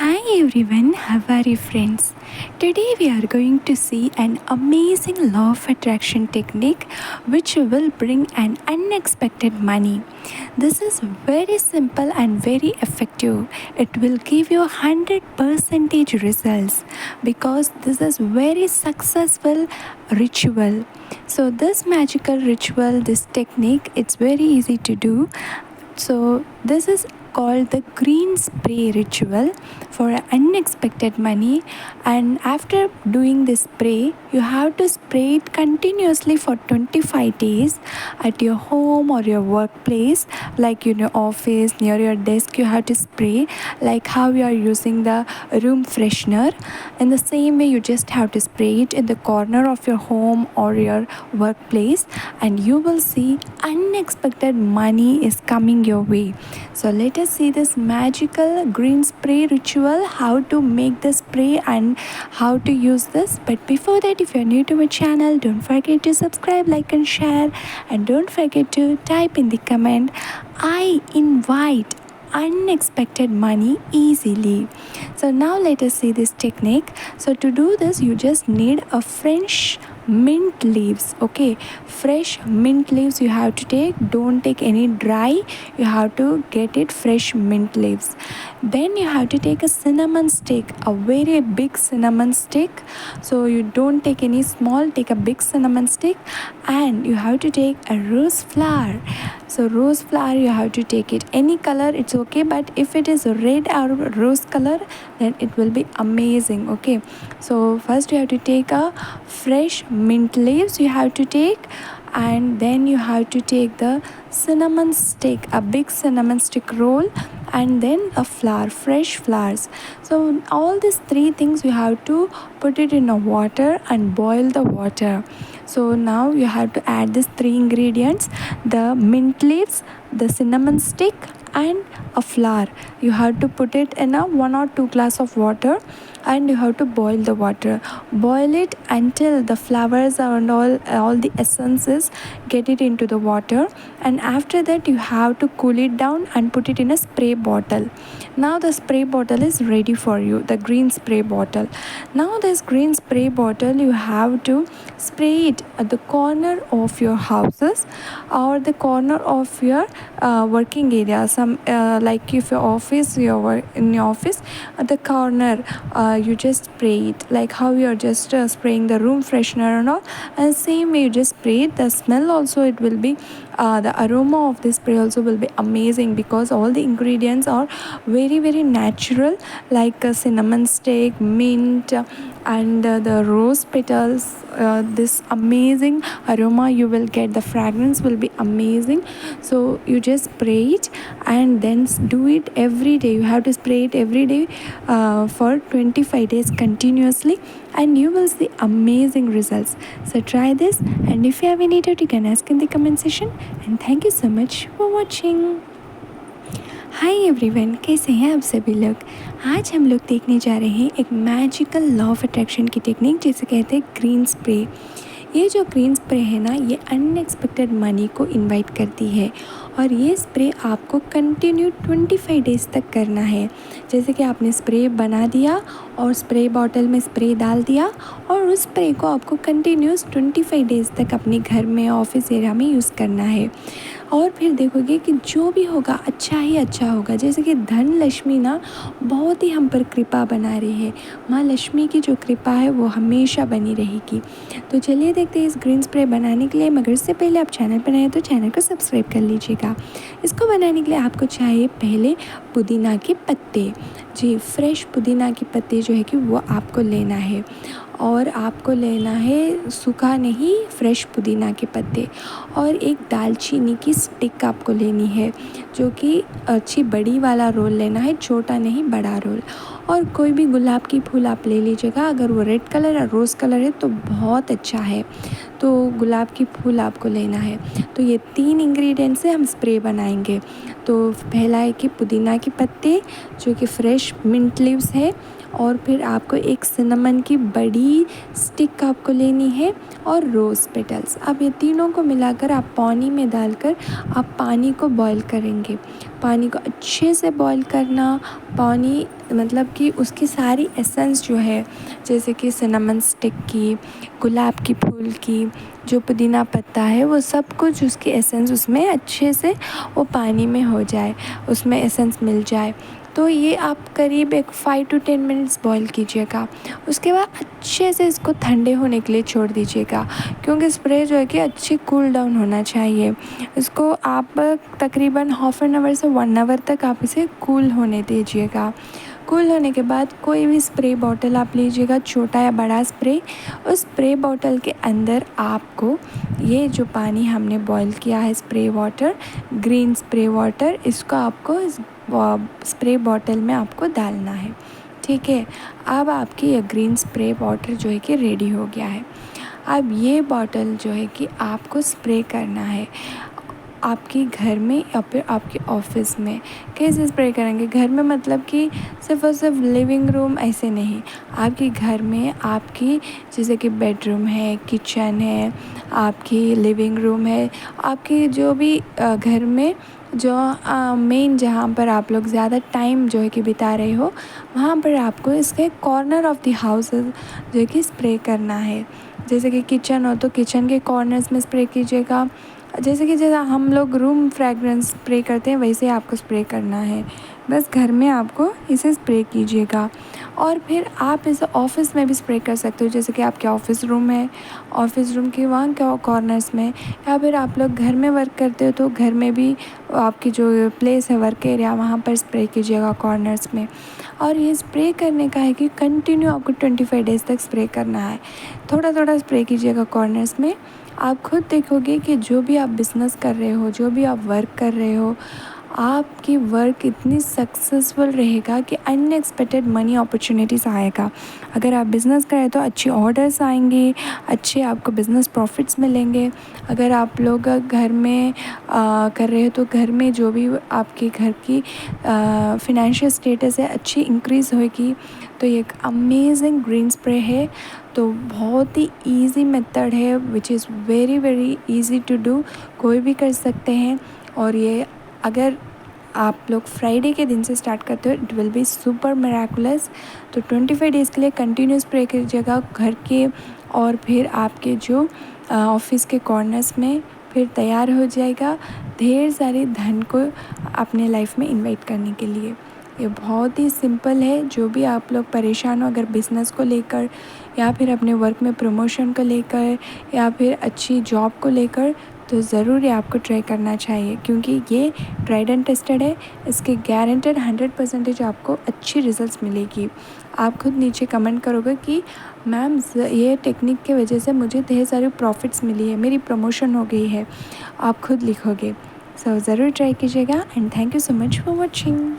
Hi everyone, how are you friends? Today we are going to see an amazing law of attraction technique which will bring an unexpected money. This is very simple and very effective. It will give you 100% results because this is very successful ritual. So this magical ritual, this technique, it's very easy to do. So this is called the green spray ritual for unexpected money, and after doing this spray you have to spray it continuously for 25 days at your home or your workplace, like in your office near your desk you have to spray, like how you are using the room freshener. In the same way you just have to spray it in the corner of your home or your workplace, and you will see unexpected money is coming your way. So let us see this magical green spray ritual, how to make the spray and how to use this. But before that, if you're new to my channel, don't forget to subscribe, like and share, and don't forget to type in the comment, I invite unexpected money easily. So now let us see this technique. So to do this you just need a fresh mint leaves. Okay, fresh mint leaves you have to take, don't take any dry, you have to get it fresh mint leaves. Then you have to take a cinnamon stick, a very big cinnamon stick. So you don't take any small, take a big cinnamon stick. And you have to take a rose flower. So rose flower you have to take it any color, it's okay, but if it is red or rose color then it will be amazing. Okay, so first you have to take a fresh mint leaves you have to take, and then you have to take the cinnamon stick, a big cinnamon stick roll, and then a flower, fresh flowers. So all these three things you have to put it in a water and boil the water. So now you have to add these three ingredients, the mint leaves, the cinnamon stick, and a flour. You have to put it in a 1 or 2 glass of water, and you have to boil the water. Boil it until the flowers and all the essences get it into the water, and after that you have to cool it down and put it in a spray bottle. Now the spray bottle is ready for you, the green spray bottle. Now this green spray bottle you have to spray it at the corner of your houses or the corner of your working area. Some like if your office, in your office, at the corner you just spray it, like how you are just spraying the room freshener and all, and same way you just spray it. The smell also, it will be the aroma of this spray also will be amazing because all the ingredients are very natural, like cinnamon stick, mint, and the rose petals. This amazing aroma you will get, the fragrance will be amazing. So you just spray it and then do it every day. You have to spray it every day for 25 days continuously, and you will see amazing results. So try this, and if you have any doubt you can ask in the comment section. And thank you so much for watching. Hi everyone, कैसे हैं आप सभी लोग। आज हम लोग देखने जा रहे हैं एक मैजिकल लॉ ऑफ अट्रैक्शन की टेक्निक जिसे कहते हैं ग्रीन स्प्रे। ये जो ग्रीन स्प्रे है ना, ये अनएक्सपेक्टेड मनी को इनवाइट करती है, और ये स्प्रे आपको कंटिन्यू 25 डेज़ तक करना है। जैसे कि आपने स्प्रे बना दिया और स्प्रे बॉटल में स्प्रे डाल दिया, और उस स्प्रे को आपको कंटिन्यूस 25 डेज़ तक अपने घर में, ऑफिस एरिया में यूज़ करना है। और फिर देखोगे कि जो भी होगा अच्छा ही अच्छा होगा। जैसे कि धन लक्ष्मी ना बहुत ही हम पर कृपा बना रही है, माँ लक्ष्मी की जो कृपा है वो हमेशा बनी रहेगी। तो चलिए देखते हैं इस ग्रीन स्प्रे बनाने के लिए। मगर इससे पहले आप चैनल पर नए हैं तो चैनल को सब्सक्राइब कर लीजिएगा। इसको बनाने के लिए आपको चाहिए पहले पुदीना के पत्ते। जी, फ्रेश पुदीना के पत्ते जो है कि वो आपको लेना है, और आपको लेना है सूखा नहीं, फ्रेश पुदीना के पत्ते। और एक दालचीनी की स्टिक आपको लेनी है, जो कि अच्छी बड़ी वाला रोल लेना है, छोटा नहीं बड़ा रोल। और कोई भी गुलाब की फूल आप ले लीजिएगा, अगर वो रेड कलर या रोज़ कलर है तो बहुत अच्छा है, तो गुलाब की फूल आपको लेना है। तो ये 3 इंग्रेडिएंट से हम स्प्रे बनाएंगे। तो पहला है कि पुदीना के पत्ते जो कि फ्रेश मिंट लीव्स है, और फिर आपको एक सिनेमन की बड़ी स्टिक आपको लेनी है और रोज़ पेटल्स। अब ये तीनों को मिलाकर आप पानी में डालकर आप पानी को बॉईल करेंगे। पानी को अच्छे से बॉईल करना, पानी मतलब कि उसकी सारी एसेंस जो है, जैसे कि सिनेमन स्टिक की, गुलाब की फूल की, जो पुदीना पत्ता है, वो सब कुछ उसकी एसेंस उसमें अच्छे से वो पानी में हो जाए, उसमें एसेंस मिल जाए। तो ये आप करीब एक 5 to 10 मिनट्स बॉईल कीजिएगा। उसके बाद अच्छे से इसको ठंडे होने के लिए छोड़ दीजिएगा, क्योंकि स्प्रे जो है कि अच्छी कूल डाउन होना चाहिए। इसको आप तकरीबन हाफ एन आवर से 1 आवर तक आप इसे कूल होने दीजिएगा। कूल होने के बाद कोई भी स्प्रे बॉटल आप लीजिएगा, छोटा या बड़ा स्प्रे। उस स्प्रे बॉटल के अंदर आपको ये जो पानी हमने बॉईल किया है, spray water, green spray water, इसको आपको इस स्प्रे बॉटल में आपको डालना है। ठीक है, अब आपकी ये ग्रीन स्प्रे वाटर जो है कि रेडी हो गया है। अब ये बॉटल जो है कि आपको स्प्रे करना है आपके घर में या फिर आपके ऑफिस में। कैसे स्प्रे करेंगे? घर में मतलब कि सिर्फ और सिर्फ लिविंग रूम ऐसे नहीं, आपके घर में आपकी जैसे कि बेडरूम है, किचन है, आपकी लिविंग रूम है, आपकी जो भी घर में जो मेन जहाँ पर आप लोग ज़्यादा टाइम जो है कि बिता रहे हो, वहाँ पर आपको इसके कॉर्नर ऑफ द हाउस जो है कि स्प्रे करना है। जैसे कि किचन हो तो किचन के कॉर्नर्स में स्प्रे कीजिएगा। जैसे हम लोग रूम फ्रेगरेंस स्प्रे करते हैं, वैसे आपको स्प्रे करना है। बस घर में आपको इसे स्प्रे कीजिएगा। और फिर आप इसे ऑफ़िस में भी स्प्रे कर सकते हो, जैसे कि आपके ऑफ़िस रूम है, ऑफ़िस रूम के वहाँ के कॉर्नर्स में, या फिर आप लोग घर में वर्क करते हो तो घर में भी आपकी जो प्लेस है, वर्क एरिया, वहाँ पर स्प्रे कीजिएगा कॉर्नर्स में। और ये स्प्रे करने का है कि कंटिन्यू आपको 25 डेज़ तक स्प्रे करना है। थोड़ा थोड़ा स्प्रे कीजिएगा कॉर्नर्स में। आप खुद देखोगे कि जो भी आप बिज़नेस कर रहे हो, जो भी आप वर्क कर रहे हो, आपकी वर्क इतनी सक्सेसफुल रहेगा कि अनएक्सपेक्टेड मनी अपॉर्चुनिटीज़ आएगा। अगर आप बिज़नेस करें तो अच्छे ऑर्डर्स आएंगे, अच्छे आपको बिज़नेस प्रॉफिट्स मिलेंगे। अगर आप लोग घर में कर रहे हो तो घर में जो भी आपके घर की फिनेंशियल स्टेटस है, अच्छी इंक्रीज़ होगी। तो ये एक अमेजिंग ग्रीन स्प्रे है। तो बहुत ही ईजी मेथड है, which is very very easy to do, कोई भी कर सकते हैं। और ये अगर आप लोग फ्राइडे के दिन से स्टार्ट करते हो, it will be super miraculous. तो 25 डेज़ के लिए कंटिन्यू स्प्रे कीजिएगा घर के, और फिर आपके जो ऑफिस के कॉर्नर्स में फिर तैयार हो जाएगा ढेर सारे धन को अपने लाइफ में इन्वाइट करने के लिए। ये बहुत ही सिंपल है। जो भी आप लोग परेशान हो अगर बिज़नेस को लेकर, या फिर अपने वर्क में प्रमोशन को लेकर, या फिर अच्छी जॉब को लेकर, तो ज़रूर ये आपको ट्राई करना चाहिए, क्योंकि ये ट्राइड एंड टेस्टेड है। इसके गारंटेड 100% आपको अच्छी रिजल्ट्स मिलेगी। आप खुद नीचे कमेंट करोगे कि मैम ये टेक्निक की वजह से मुझे ढेर सारी प्रॉफिट्स मिली है, मेरी प्रमोशन हो गई है, आप खुद लिखोगे। सो ज़रूर ट्राई कीजिएगा। And thank you so much for watching.